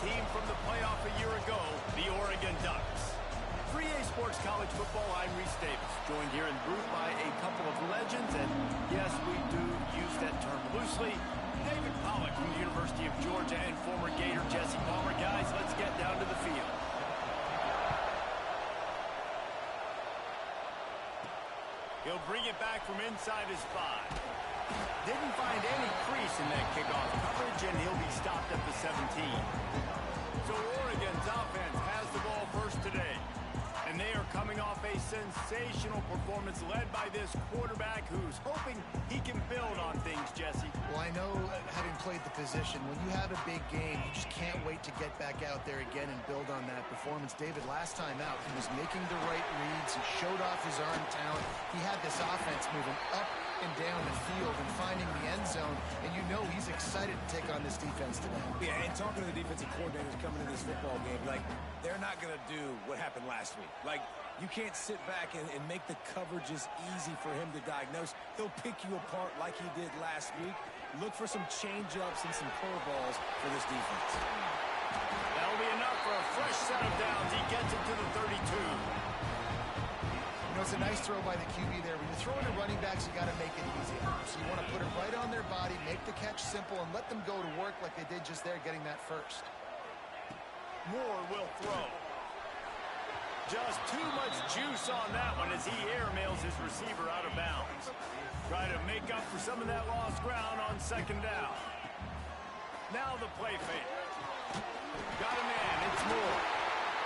team from the playoff a year ago, the Oregon Ducks. 3A Sports College Football, I'm Reese Davis, joined here in booth by a couple of legends, and yes, we do use that term loosely. David Pollack from the University of Georgia and former Gator Jesse Palmer. Guys, let's get down to the field. He'll bring it back from inside his 5. Didn't find any crease in that kickoff coverage, and he'll be stopped at the 17. So Oregon's offense has the ball first today. And they are coming off a sensational performance led by this quarterback who's hoping he can build on things, Jesse. Well, I know, having played the position, when you have a big game, you just can't wait to get back out there again and build on that performance. David, last time out, he was making the right reads. He showed off his arm talent. He had this offense moving up and down the field and finding the end zone, and you know he's excited to take on this defense today. Yeah, and talking to the defensive coordinators coming into this football game, like, they're not going to do what happened last week. Like, you can't sit back and make the coverages easy for him to diagnose. He'll pick you apart like he did last week. Look for some change-ups and some curveballs for this defense. That'll be enough for a fresh set of downs. He gets it to the 32. You know, it's a nice throw by the QB there. When you're throwing to running backs, you got to make it easy. So you want to put it right on their body, make the catch simple, and let them go to work like they did just there, getting that first. Moore will throw. Just too much juice on that one as he airmails his receiver out of bounds. Try to make up for some of that lost ground on second down. Now the play fake. Got a man, it's Moore.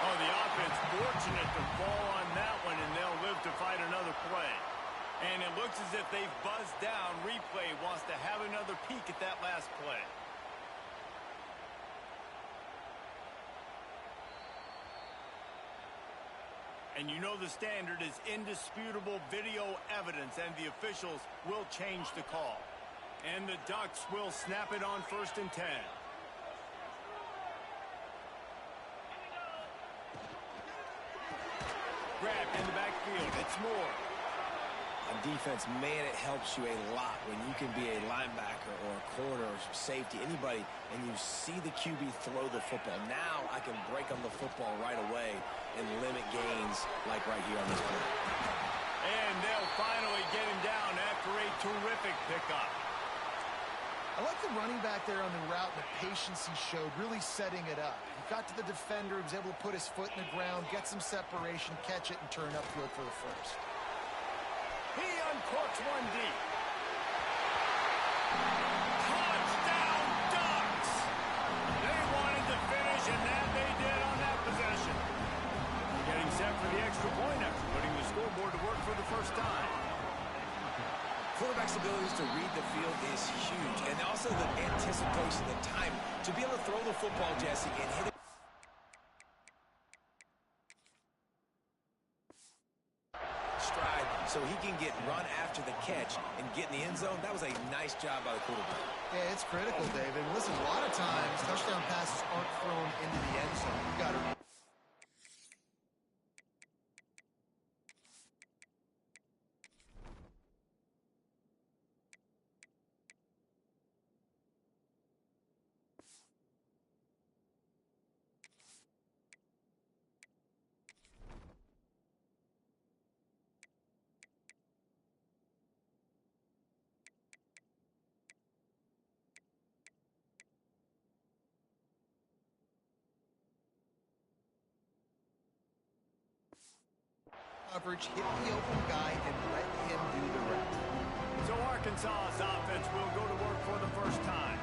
Oh, the offense fortunate to fall on that one, and they'll live to fight another play. And it looks as if they've buzzed down. Replay wants to have another peek at that last play. And you know the standard is indisputable video evidence, and the officials will change the call. And the Ducks will snap it on 1st and 10. Grab in the backfield. It's Moore. On defense, man, it helps you a lot when you can be a linebacker or a corner or safety, anybody, and you see the QB throw the football. Now I can break on the football right away and limit gains like right here on this play. And they'll finally get him down after a terrific pickup. I like the running back there on the route, the patience he showed, really setting it up. He got to the defender, he was able to put his foot in the ground, get some separation, catch it, and turn upfield for the first. He uncorks one deep. Touchdown, Ducks! They wanted to finish, and that they did on that possession. Getting set for the extra point after putting the scoreboard to work for the first time. Quarterback's abilities to read the field is huge, and also the anticipation, the time to be able to throw the football, Jesse, and hit it. Stride so he can get run after the catch and get in the end zone. That was a nice job by the quarterback. Yeah, it's critical, David. Listen, a lot of times touchdown passes aren't thrown into the end zone. You got to coverage, hit the open guy, and let him do the rest. So Arkansas's offense will go to work for the first time.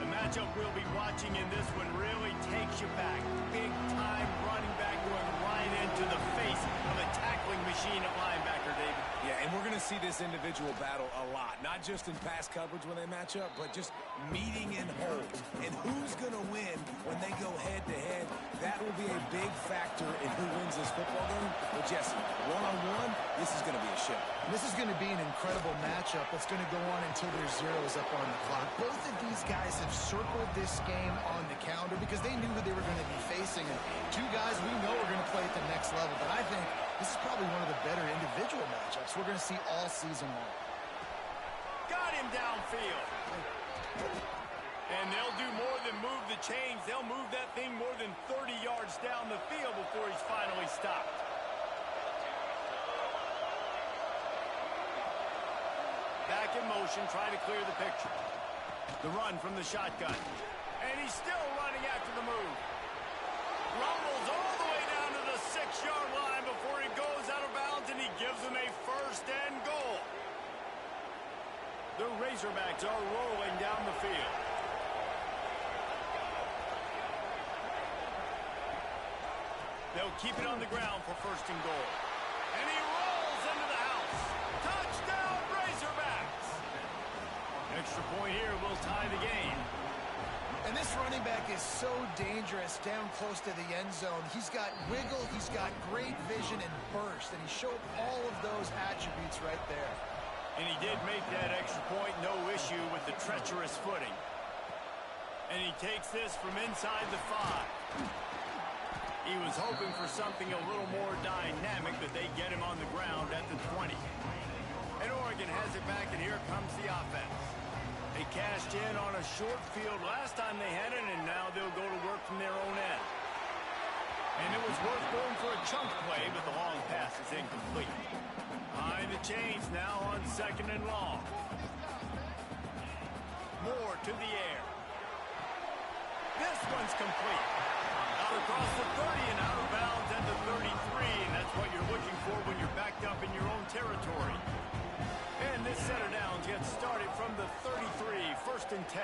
The matchup we'll be watching in this one really takes you back. Big time running back going right into the face of a tackling machine at linebacker, David. Yeah, and we're going to see this individual battle a lot. Not just in pass coverage when they match up, but just meeting in hole. And who's going to win when they go head-to-head? That will be a big factor in who wins this football game. But, Jesse, one-on-one, this is going to be a show. And this is going to be an incredible matchup that's going to go on until there's zeros up on the clock. Both of these guys have circled this game on the calendar because they knew who they were going to be facing. And two guys we know are going to play at the next level. But I think this is probably one of the better individual matchups we're going to see all season long. Got him downfield. And they'll do more than move the chains. They'll move that thing more than 30 yards down the field before he's finally stopped. Back in motion, trying to clear the picture. The run from the shotgun. And he's still running after the move. Rumbles all the way down to the 6-yard line before he goes out of bounds, and he gives them a first and goal. The Razorbacks are rolling down the field. They'll keep it on the ground for first and goal. And he rolls into the house. Touchdown, Razorbacks! Extra point here will tie the game. And this running back is so dangerous down close to the end zone. He's got wiggle, he's got great vision and burst, and he showed all of those attributes right there. And he did make that extra point, no issue with the treacherous footing. And he takes this from inside the 5. He was hoping for something a little more dynamic, but they get him on the ground at the 20. And Oregon has it back, and here comes the offense. They cashed in on a short field last time they had it, and now they'll go to work from their own end. And it was worth going for a chunk play, but the long pass is incomplete. Behind the chains now on second and long. Moore to the air. This one's complete. Out across the 30 and out of bounds at the 33, and that's what you're looking for when you're backed up in your own territory. And this set of downs gets started from the 33, first and 10.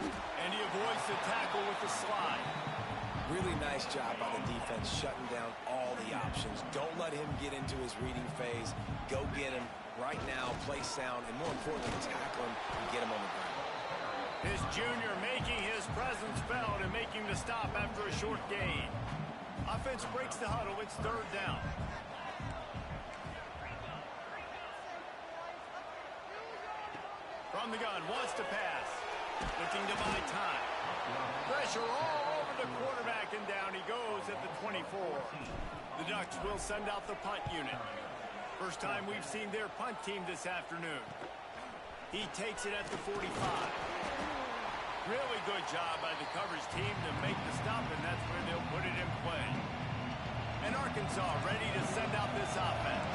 And he avoids the tackle with the slide. Really nice job by the defense shutting down all the options. Don't let him get into his reading phase. Go get him right now, play sound, and more importantly, tackle him and get him on the ground. His junior making his presence felt and making the stop after a short gain. Offense breaks the huddle. It's third down. From the gun, wants to pass. Looking to buy time. Pressure all over the quarterback, and down he goes at the 24. The Ducks will send out the punt unit. First time we've seen their punt team this afternoon. He takes it at the 45. Really good job by the coverage team to make the stop, and that's where they'll put it in play. And Arkansas ready to send out this offense.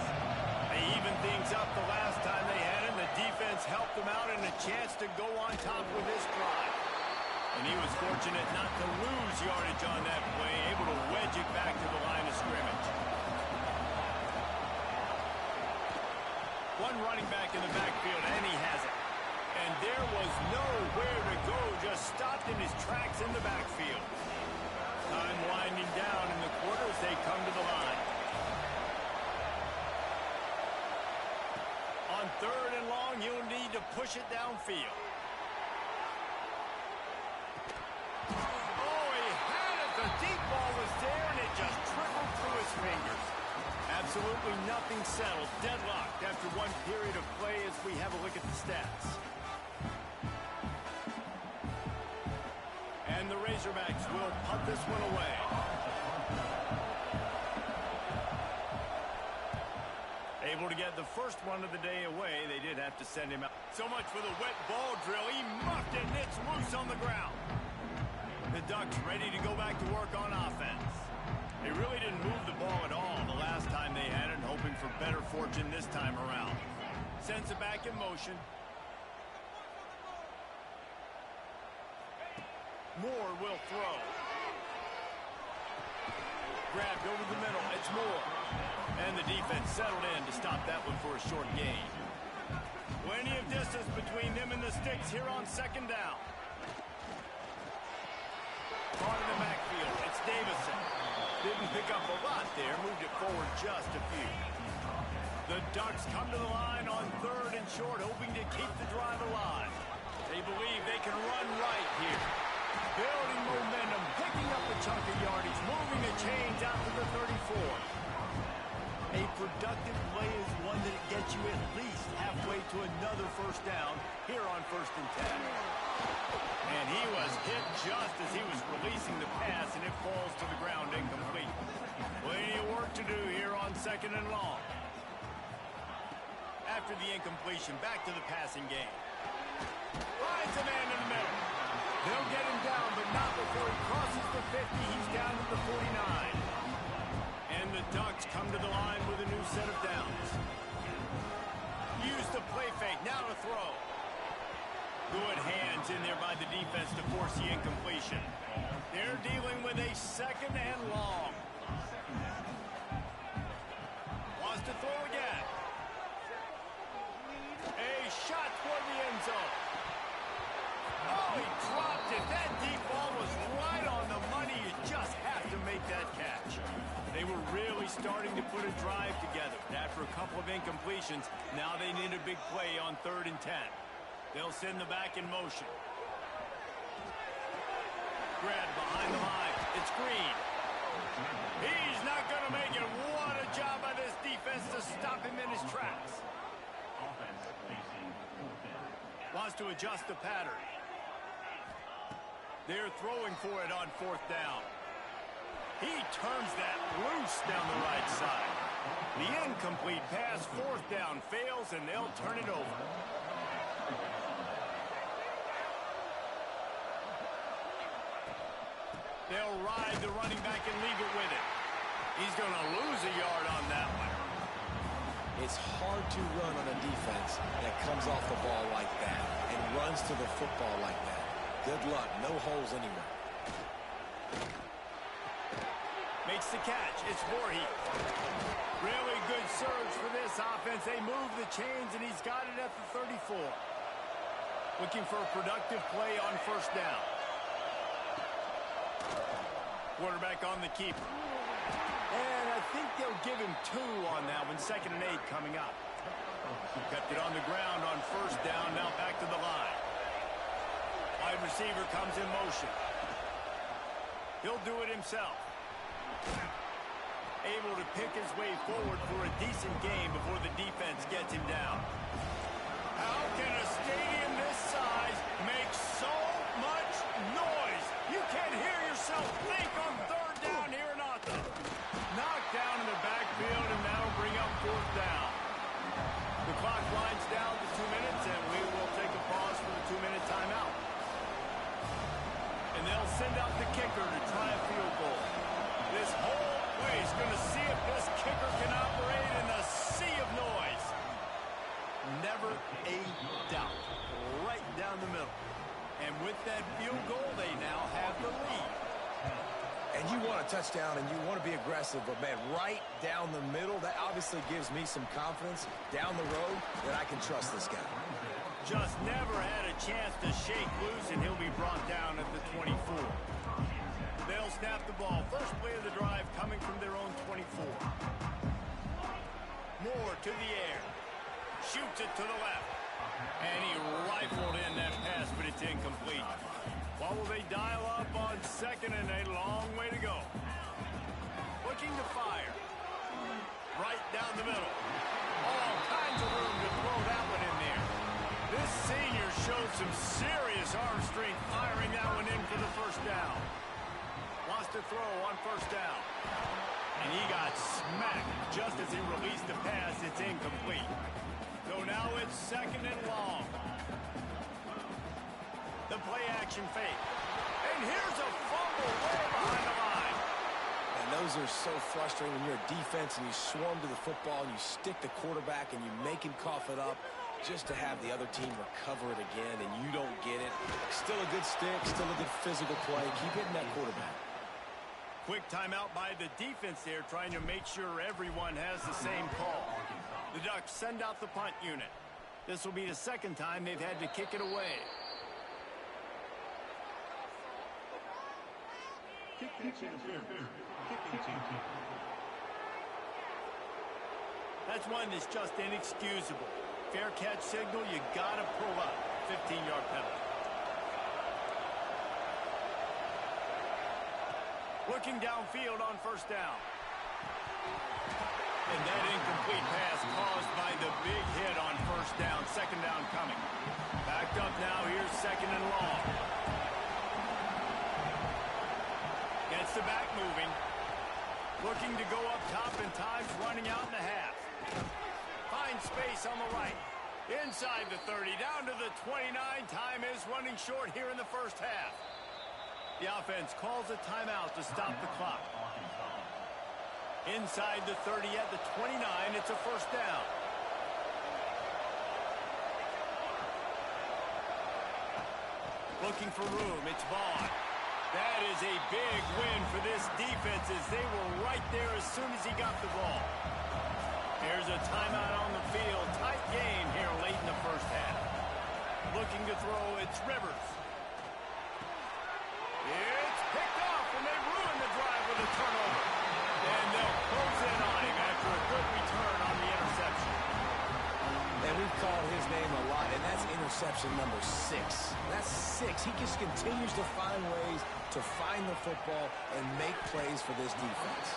They evened things up the last time they had him. The defense helped them out and a chance to go on top with this drive. And he was fortunate not to lose yardage on that play, able to wedge it back to the line of scrimmage. One running back in the backfield, and he has it. And there was nowhere to go, just stopped in his tracks in the backfield. Time winding down in the quarter as they come to the line. On third and long, he'll need to push it downfield. Oh, he had it. The deep ball was there, and it just trickled through his fingers. Absolutely nothing settled. Deadlocked after one period of play as we have a look at the stats. And the Razorbacks will punt this one away. Able to get the first one of the day away. They did have to send him out. So much for the wet ball drill. He muffed it, and it's loose on the ground. The Ducks ready to go back to work on offense. They really didn't move the ball at all the last time they had it, hoping for better fortune this time around. Sends it back in motion. Moore will throw. Grabbed over the middle. It's Moore. And the defense settled in to stop that one for a short gain. Plenty of distance between them and the sticks here on second down. Caught in the backfield. It's Davison. Didn't pick up a lot there. Moved it forward just a few. The Ducks come to the line on third and short, hoping to keep the drive alive. They believe they can run right here. Building momentum, picking up a chunk of yardage, moving the chains out to the 34. A productive play is one that gets you at least halfway to another first down here on 1st and 10. And he was hit just as he was releasing the pass, and it falls to the ground incomplete. Plenty of work to do here on 2nd and long. After the incompletion, back to the passing game. Finds a man in the middle. They'll get him down, but not before he crosses the 50. He's down at the 49. And the Ducks come to the line with a new set of downs. Use the play fake. Now to throw. Good hands in there by the defense to force the incompletion. They're dealing with a second and long. Wants to throw again. A shot toward the end zone. Oh, he dropped it. That deep ball was right on the money. You just have to make that catch. They were really starting to put a drive together. After a couple of incompletions, now they need a big play on 3rd and 10. They'll send the back in motion. Grab behind the line. It's Green. He's not going to make it. What a job by this defense to stop him in his tracks. Wants to adjust the pattern. They're throwing for it on 4th down. He turns that loose down the right side. The incomplete pass, 4th down, fails, and they'll turn it over. They'll ride the running back and leave it with it. He's going to lose a yard on that one. It's hard to run on a defense that comes off the ball like that and runs to the football like that. Good luck. No holes anywhere. Makes the catch. It's Voorhees. Really good surge for this offense. They move the chains, and he's got it at the 34. Looking for a productive play on 1st down. Quarterback on the keeper. And I think they'll give him 2 on that one. 2nd and 8 coming up. Kept it on the ground on 1st down. Now back to the line. Wide receiver comes in motion. He'll do it himself. Able to pick his way forward for a decent game before the defense gets him down. How can a stadium this size make so much noise? You can't hear yourself think on 3rd down here in Otta. Knocked down in the backfield, and that'll bring up 4th down. The clock winds down to 2 minutes, and we will take a pause for the 2-minute timeout. And they'll send out the kicker to try a field goal. This whole place going to see if this kicker can operate in a sea of noise. Never a doubt. Right down the middle. And with that field goal, they now have the lead. And you want a touchdown and you want to be aggressive, but man, right down the middle, that obviously gives me some confidence down the road that I can trust this guy. Just never had a chance to shake loose, and he'll be brought down at the 24. They'll snap the ball. First play of the drive coming from their own 24. Moore to the air. Shoots it to the left. And he rifled in that pass, but it's incomplete. What will they dial up on 2nd and a long way to go? Looking to fire. Right down the middle. All kinds of room to throw that one in there. This senior showed some serious arm strength firing that one in for the 1st down. Wants to throw on 1st down. And he got smacked just as he released the pass. It's incomplete. So now it's 2nd and long. The play action fake. And here's a fumble way behind the line. And those are so frustrating when you're a defense and you swarm to the football and you stick the quarterback and you make him cough it up just to have the other team recover it again and you don't get it. Still a good stick, still a good physical play. Keep hitting that quarterback. Quick timeout by the defense there, trying to make sure everyone has the same call. The Ducks send out the punt unit. This will be the 2nd time they've had to kick it away. That's one that's just inexcusable. Fair catch signal, you gotta pull up. 15-yard penalty. Looking downfield on 1st down. And that incomplete pass caused by the big hit on 1st down. 2nd down coming. Backed up now. Here's 2nd and long. Gets the back moving. Looking to go up top, and time's running out in the half. Finds space on the right. Inside the 30, down to the 29. Time is running short here in the first half. The offense calls a timeout to stop the clock. Inside the 30 at the 29, it's a first down. Looking for room, it's Vaughn. That is a big win for this defense as they were right there as soon as he got the ball. Here's a timeout on the field. Tight game here late in the first half. Looking to throw, it's Rivers. It's picked off, and they ruin the drive with a turnover. And they'll close in on him after a good return on the interception. And we've called his name a lot, and that's interception number 6. That's 6. He just continues to find ways to find the football and make plays for this defense.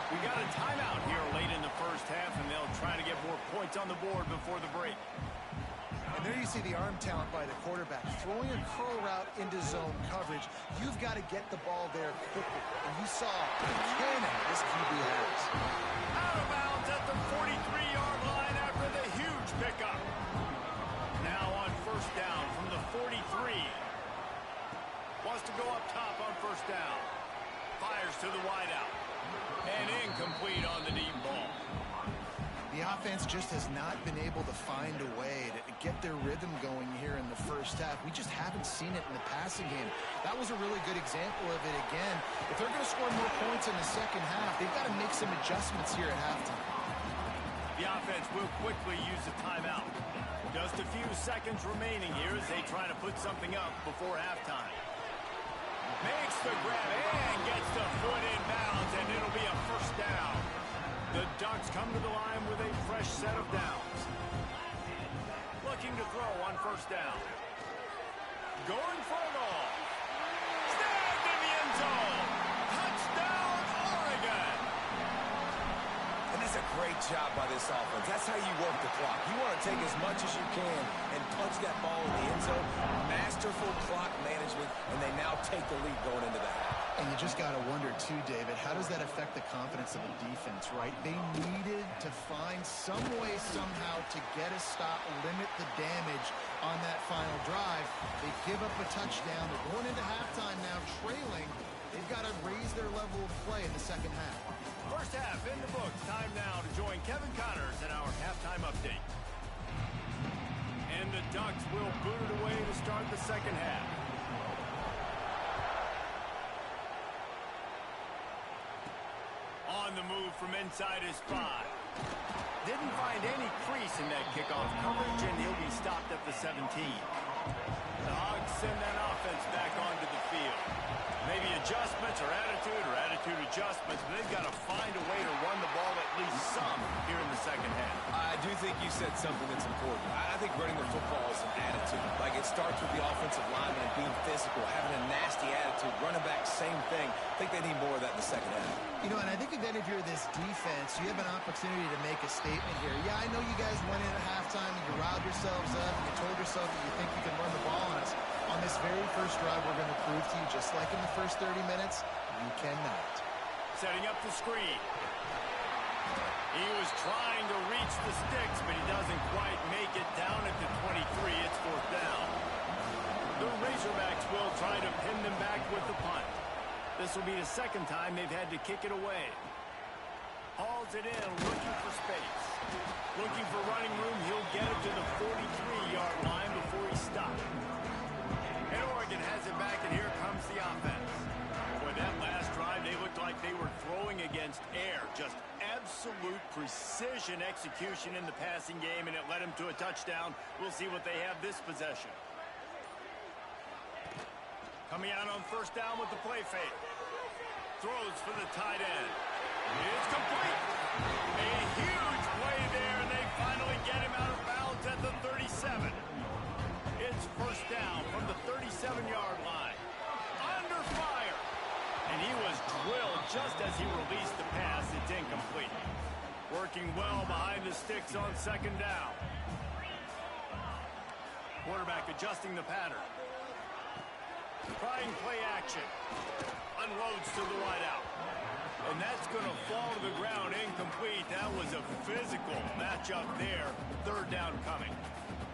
We got a timeout here late in the first half, and they'll try to get more points on the board before the break. And there you see the arm talent by the quarterback. Throwing a curl route into zone coverage, you've got to get the ball there quickly. And you saw the cannon this QB has. Out of bounds at the 43-yard line after the huge pickup. Now on first down from the 43. Wants to go up top on first down. Fires to the wideout. And incomplete on the deep ball. The offense just has not been able to find a way to get their rhythm going here in the first half. We just haven't seen it in the passing game. That was a really good example of it again. If they're going to score more points in the second half, they've got to make some adjustments here at halftime. The offense will quickly use a timeout. Just a few seconds remaining here as they try to put something up before halftime. Makes the grab and gets the foot in bounds, and it'll be a first down. The Ducks come to the line with a fresh set of downs. Looking to throw on first down. Going for it all. Snagged in the end zone. Touchdown, Oregon. And that's a great job by this offense. That's how you work the clock. You want to take as much as you can and punch that ball in the end zone. Masterful clock management, and they now take the lead going into the half. And you just got to wonder, too, David, how does that affect the confidence of the defense, right? They needed to find some way, somehow, to get a stop, limit the damage on that final drive. They give up a touchdown. They're going into halftime now, trailing. They've got to raise their level of play in the second half. First half in the books. Time now to join Kevin Connors in our halftime update. And the Ducks will boot it away to start the second half. On the move from inside his 5. Didn't find any crease in that kickoff coverage, and he'll be stopped at the 17. The Hogs send that offense back onto the field. Maybe adjustments or attitude adjustments, but they've got to find a way to run the ball at least some here in the second half. I do think you said something that's important. I think running the football is an attitude. Like, it starts with the offensive lineman and being physical, having a nasty attitude. Running back, same thing. I think they need more of that in the second half. You know, and I think then if you're this defense, you have an opportunity to make a statement here. Yeah, I know you guys went in at halftime and you riled yourselves up and you told yourself that you think you can run the ball on us. On this very first drive, we're going to prove to you, just like in the first 30 minutes, you cannot. Setting up the screen. He was trying to reach the sticks, but he doesn't quite make it down at the 23. It's fourth down. The Razorbacks will try to pin them back with the punt. This will be the second time they've had to kick it away. Hauls it in, looking for space. Looking for running room, he'll get it to the 43-yard line before he stops. And Oregon has it back, and here comes the offense. Boy, that last drive, they looked like they were throwing against air. Just absolute precision execution in the passing game, and it led them to a touchdown. We'll see what they have this possession. Coming out on first down with the play fake. Throws for the tight end. It's complete. A huge play there, and they finally get him out of bounds at the 37. It's first down from the 37-yard line. Under fire. And he was drilled just as he released the pass. It's incomplete. Working well behind the sticks on second down. Quarterback adjusting the pattern. Trying play action. Unloads to the wideout. And that's going to fall to the ground incomplete. That was a physical matchup there. Third down coming.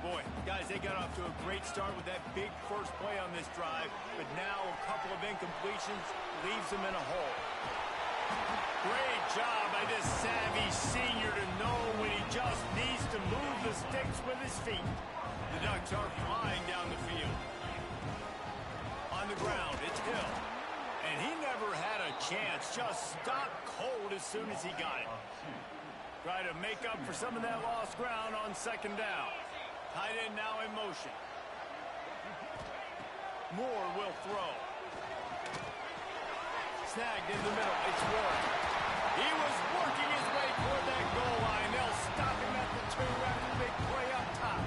Boy, guys, they got off to a great start with that big first play on this drive, but now a couple of incompletions leaves them in a hole. Great job by this savvy senior to know when he just needs to move the sticks with his feet. The Ducks are flying down the field. On the ground, it's Hill. And he never had a chance, just stopped cold as soon as he got it. Try to make up for some of that lost ground on second down. Tight end now in motion. Moore will throw. Snagged in the middle. It's Warren. He was working his way toward that goal line. They'll stop him at the 2 after the big play up top.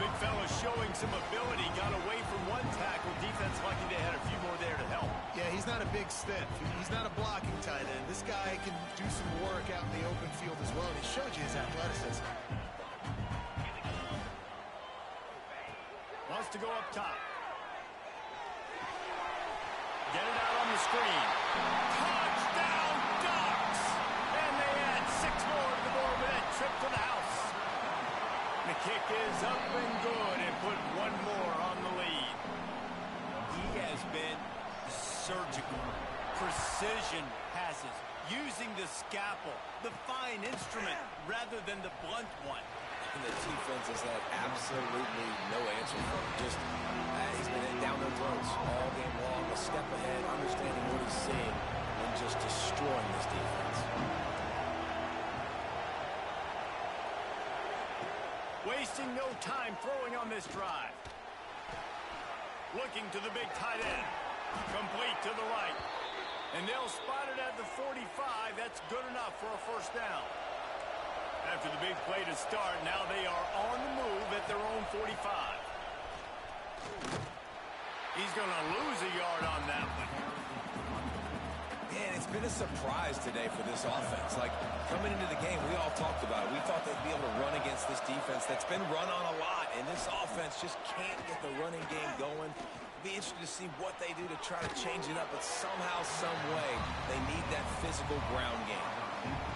Big fella showing some ability. Got away from one tackle. Defense lucky they had a few more there to help. Yeah, he's not a big stiff. He's not a blocking tight end. This guy can do some work out in the open field as well. And he showed you his athleticism. Wants to go up top. Get it out on the screen. Touchdown, Ducks! And they add 6 more to the board with that trip to the house. The kick is up and good and put 1 more on the lead. He has been surgical. Precision passes. Using the scalpel, the fine instrument, rather than the blunt one. And the defense has had absolutely no answer for him. Just, he's been down their throats all game long, a step ahead, understanding what he's seeing, and just destroying this defense. Wasting no time throwing on this drive. Looking to the big tight end. Complete to the right. And they'll spot it at the 45. That's good enough for a first down. After the big play to start, now they are on the move at their own 45. He's going to lose a yard on that one. Man, it's been a surprise today for this offense. Like, coming into the game, we all talked about it. We thought they'd be able to run against this defense that's been run on a lot, and this offense just can't get the running game going. Be interested to see what they do to try to change it up, but somehow, some way, they need that physical ground game.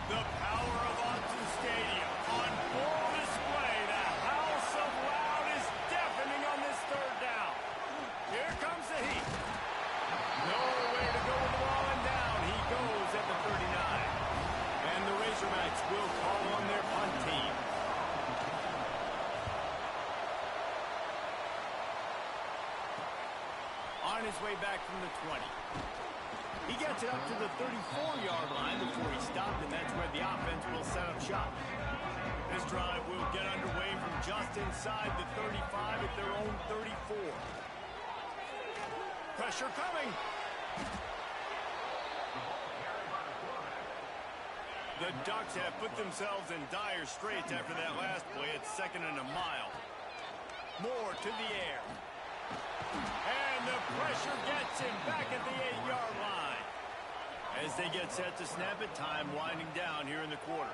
The power of Autzen Stadium on full display. The house of loud is deafening on this third down. Here comes the heat. Nowhere to go with the ball and down. He goes at the 39. And the Razorbacks will call on their punt team. On his way back from the 20. He gets it up to the 34-yard line before he stopped, and that's where the offense will set up shop. This drive will get underway from just inside the 35 at their own 34. Pressure coming. The Ducks have put themselves in dire straits after that last play. It's 2nd and a mile. Moore to the air. And the pressure gets him back at the 8-yard line. As they get set to snap it, time winding down here in the quarter.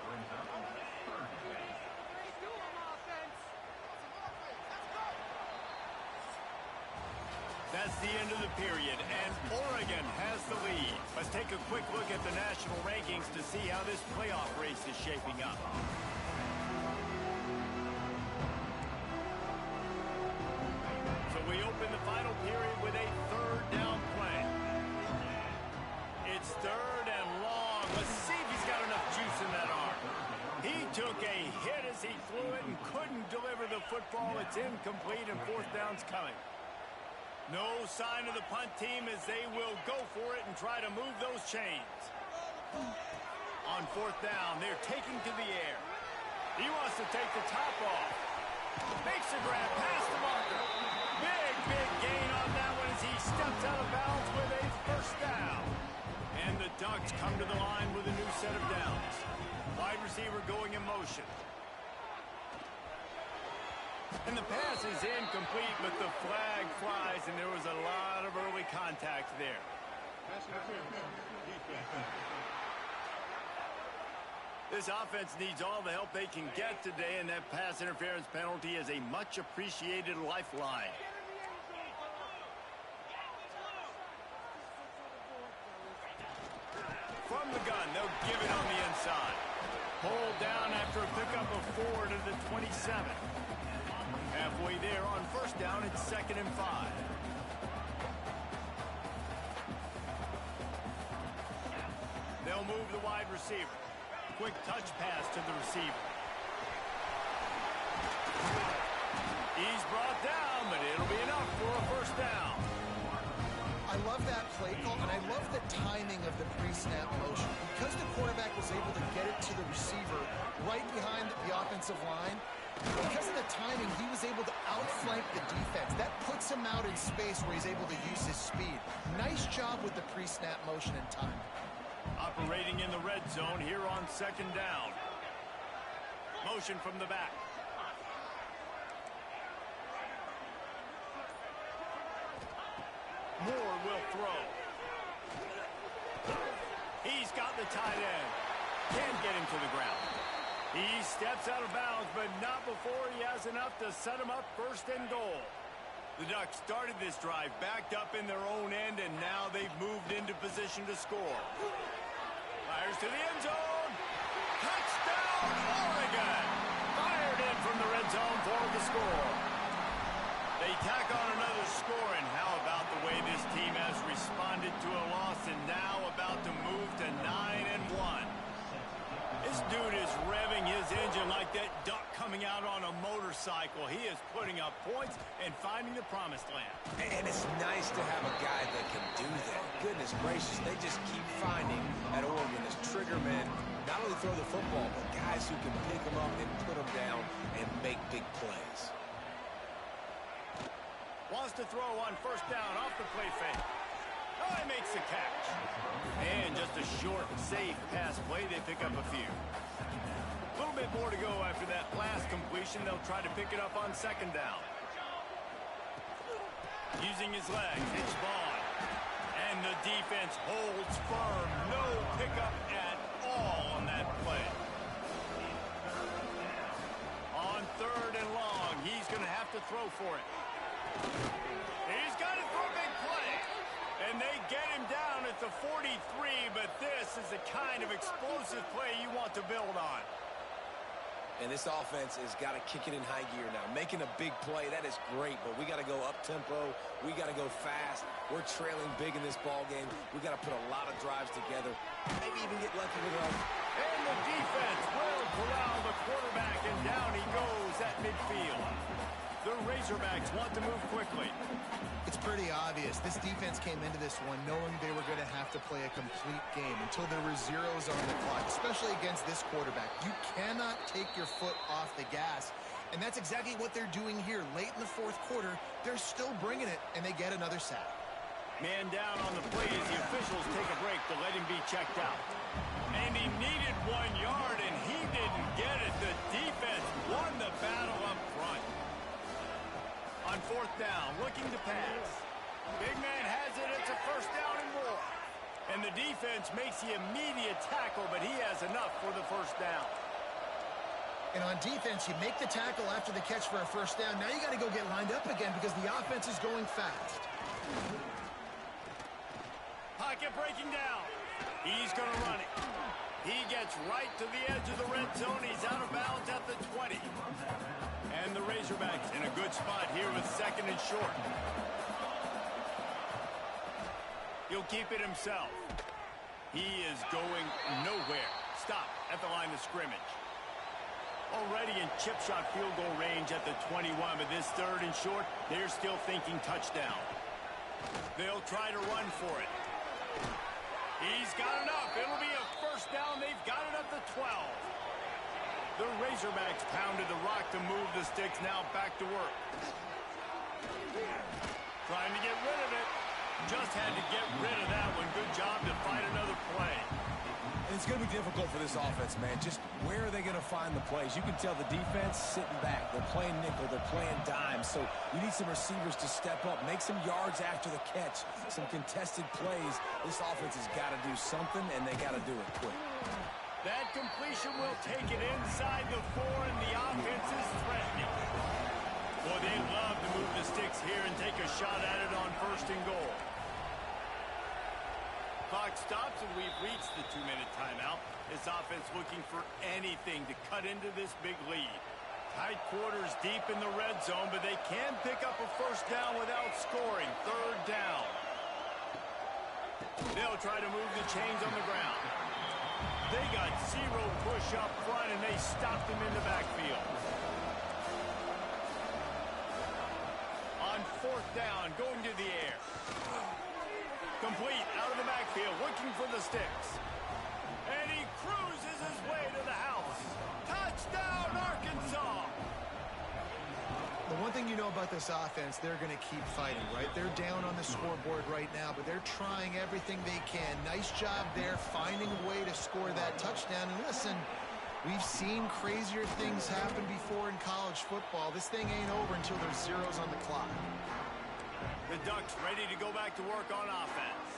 That's the end of the period, and Oregon has the lead. Let's take a quick look at the national rankings to see how this playoff race is shaping up. So we open the final period with a third down play. It's 3rd and long. Let's see if he's got enough juice in that arm. He took a hit as he threw it and couldn't deliver the football. It's incomplete, and 4th down's coming. No sign of the punt team as they will go for it and try to move those chains. On 4th down, they're taking to the air. He wants to take the top off. Makes a grab past the marker. Big gain on that one as he steps out of bounds with a first down. And the Ducks come to the line with a new set of downs. Wide receiver going in motion. And the pass is incomplete, but the flag flies, and there was a lot of early contact there. This offense needs all the help they can get today, and that pass interference penalty is a much-appreciated lifeline. 4 to the 27. Halfway there on first down, it's 2nd and 5. They'll move the wide receiver. Quick touch pass to the receiver. He's brought down, but it'll be enough for a first down. I love that play call, and I love the timing of the pre-snap motion. Because the quarterback was able to get it to the receiver right behind the offensive line, because of the timing, he was able to outflank the defense. That puts him out in space where he's able to use his speed. Nice job with the pre-snap motion and timing. Operating in the red zone here on 2nd down. Motion from the back. Moore will throw. He's got the tight end. Can't get him to the ground. He steps out of bounds, but not before he has enough to set him up 1st and goal. The Ducks started this drive backed up in their own end, and now they've moved into position to score. Fires to the end zone. Touchdown, Oregon! Fired in from the red zone for the score. They tack on another score, and how about the way this team has responded to a loss and now about to move to 9-1. This dude is revving his engine like that duck coming out on a motorcycle. He is putting up points and finding the promised land. And it's nice to have a guy that can do that. Goodness gracious, they just keep finding at Oregon as trigger men, not only throw the football, but guys who can pick them up and put them down and make big plays. Wants to throw on first down off the play fake. Oh, he makes the catch. And just a short, safe pass play. They pick up a few. A little bit more to go after that last completion. They'll try to pick it up on 2nd down. Using his legs, it's Vaughn. And the defense holds firm. No pickup at all on that play. On 3rd and long, he's going to have to throw for it. He's got it for a big play. And they get him down at the 43, but this is the kind of explosive play you want to build on. And this offense has got to kick it in high gear now. Making a big play, that is great, but we got to go up-tempo. We got to go fast. We're trailing big in this ball game. We got to put a lot of drives together. Maybe even get lucky with it. And the defense will corral the quarterback, and down he goes at midfield. The Razorbacks want to move quickly. It's pretty obvious. This defense came into this one knowing they were going to have to play a complete game until there were zeros on the clock, especially against this quarterback. You cannot take your foot off the gas, and that's exactly what they're doing here. Late in the 4th quarter, they're still bringing it, and they get another sack. Man down on the play as the officials take a break to let him be checked out. And he needed 1 yard, and he didn't get it. The defense won the battle up front. On 4th down, looking to pass. Big man has it. It's a first down and more. And the defense makes the immediate tackle, but he has enough for the first down. And on defense, you make the tackle after the catch for a first down. Now you got to go get lined up again because the offense is going fast. Pocket breaking down. He's going to run it. He gets right to the edge of the red zone. He's out of bounds at the 20. And the Razorbacks in a good spot here with 2nd and short. He'll keep it himself. He is going nowhere. Stop at the line of scrimmage. Already in chip shot field goal range at the 21, but this 3rd and short, they're still thinking touchdown. They'll try to run for it. He's got enough. It'll be a first down. They've got it at the 12. The Razorbacks pounded the rock to move the sticks. Now back to work. Trying to get rid of it. Just had to get rid of that one. Good job to find another play. And it's going to be difficult for this offense, man. Just where are they going to find the plays? You can tell the defense sitting back. They're playing nickel. They're playing dime. So you need some receivers to step up, make some yards after the catch, some contested plays. This offense has got to do something, and they got to do it quick. That completion will take it inside the 4, and the offense is threatening. Boy, they'd love to move the sticks here and take a shot at it on 1st and goal. Clock stops, and we've reached the 2-minute timeout. This offense looking for anything to cut into this big lead. Tight quarters deep in the red zone, but they can pick up a first down without scoring. Third down. They'll try to move the chains on the ground. They got zero push up front, and they stopped them in the backfield. On fourth down, going to the air. Complete out of the backfield, looking for the sticks. And he cruises his way to the house. Touchdown, Arkansas! The one thing you know about this offense, they're going to keep fighting, right? They're down on the scoreboard right now, but they're trying everything they can. Nice job there, finding a way to score that touchdown. And listen, we've seen crazier things happen before in college football. This thing ain't over until there's zeros on the clock. The Ducks ready to go back to work on offense.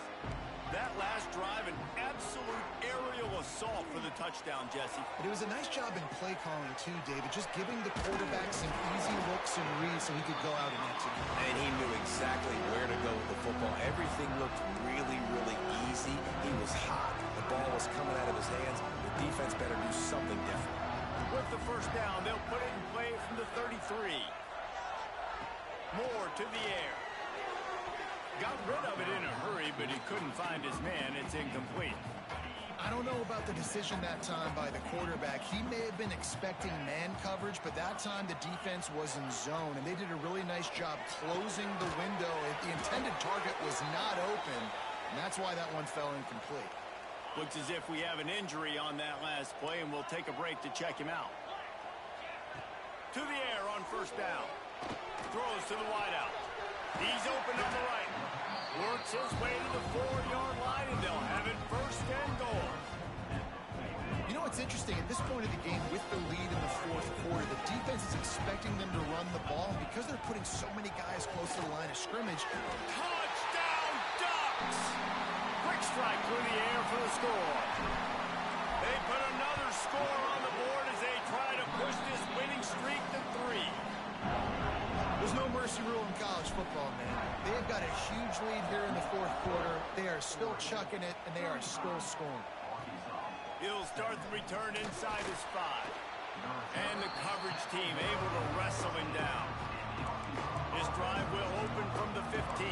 That last drive, an absolute aerial assault for the touchdown, Jesse. But it was a nice job in play calling, too, David. Just giving the quarterback some easy looks and reads so he could go out and execute. And he knew exactly where to go with the football. Everything looked really, really easy. He was hot. The ball was coming out of his hands. The defense better do something different. With the first down, they'll put it in play from the 33. Moore to the air. Got rid of it in a hurry, but he couldn't find his man. It's incomplete. I don't know about the decision that time by the quarterback. He may have been expecting man coverage, but that time the defense was in zone, and they did a really nice job closing the window. The intended target was not open, and that's why that one fell incomplete. Looks as if we have an injury on that last play, and we'll take a break to check him out. To the air on first down. Throws to the wideout. He's open on the right. Works his way to the 4-yard line, and they'll have it first and goal. You know what's interesting? At this point of the game, with the lead in the fourth quarter, the defense is expecting them to run the ball. Because they're putting so many guys close to the line of scrimmage. Touchdown, Ducks! Quick strike through the air for the score. They put another score on the board as they try to push this winning streak to 3. There's no mercy rule in college football, man. They have got a huge lead here in the fourth quarter. They are still chucking it, and they are still scoring. He'll start the return inside his 5. And the coverage team able to wrestle him down. His drive will open from the 15.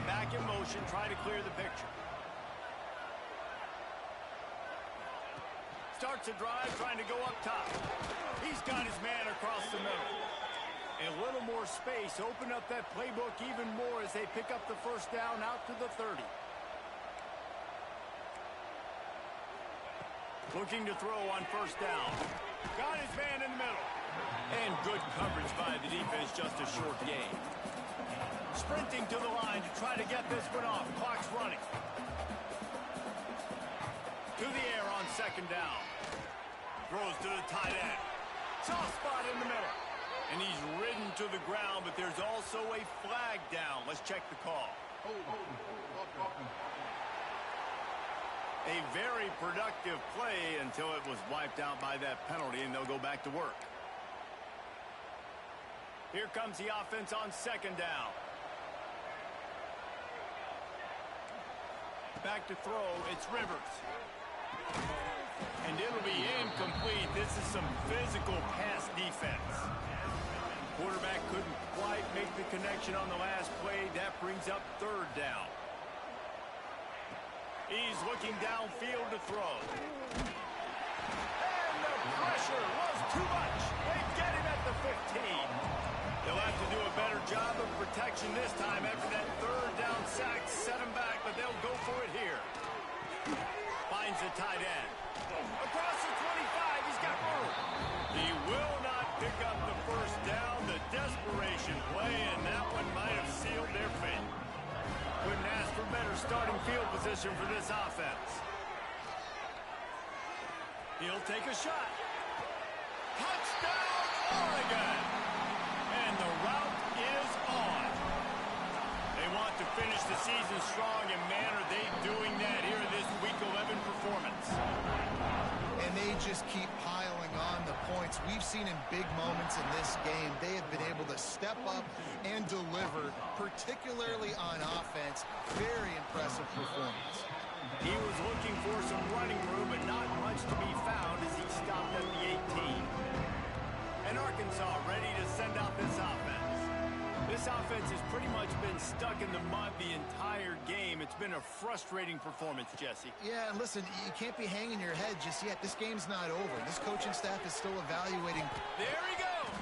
Back in motion, try to clear the picture. Starts a drive, trying to go up top. He's got his man across the middle. A little more space, open up that playbook even more as they pick up the first down out to the 30. Looking to throw on first down. Got his man in the middle. And good coverage by the defense, just a short gain. Sprinting to the line to try to get this one off. Clock's running. To the air on second down. Throws to the tight end. Soft spot in the middle. And he's ridden to the ground, but there's also a flag down. Let's check the call. A very productive play until it was wiped out by that penalty, and they'll go back to work. Here comes the offense on second down. Back to throw, it's Rivers. And it'll be incomplete. This is some physical pass defense. Quarterback couldn't quite make the connection on the last play. That brings up third down. He's looking downfield to throw. And the pressure was too much. They get him at the 15. They'll have to do a better job of protection this time after that third down sack set him back, but they'll go for it here. Finds the tight end. Across the 25, he's got room. He will not pick up the first down. The desperation play, and that one might have sealed their fate. Couldn't ask for better starting field position for this offense. He'll take a shot. Touchdown, Oregon! And the route is on. They want to finish the season strong, and man, are they doing that here in this Week 11 performance. And they just keep piling on the points. we've seen in big moments in this game, they have been able to step up and deliver, particularly on offense. Very impressive performance. He was looking for some running room, but not much to be found as he stopped at the 18. And Arkansas ready to send out this offense. This offense has pretty much been stuck in the mud the entire game. It's been a frustrating performance, Jesse. Yeah, and listen, you can't be hanging your head just yet. This game's not over. This coaching staff is still evaluating. There he goes.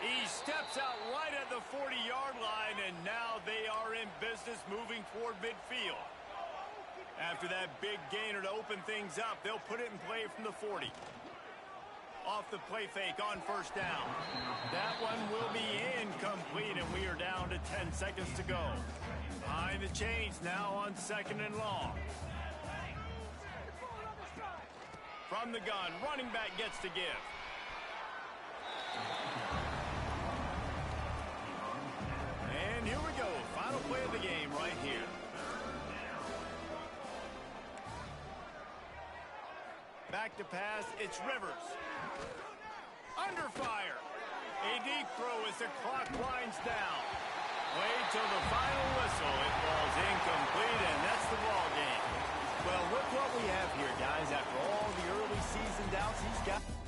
He steps out right at the 40-yard line, and now they are in business moving toward midfield. After that big gainer to open things up, they'll put it in play from the 40. Off the play fake on first down. That one will be incomplete, and we are down to 10 seconds to go. Behind the chains now on 2nd and long. From the gun, running back gets to give. And here we go. Final play of the game right here. Back to pass, it's Rivers. Under fire. A deep throw as the clock winds down. Wait till the final whistle. It falls incomplete, and that's the ball game. Well, look what we have here, guys. After all the early season doubts, he's got...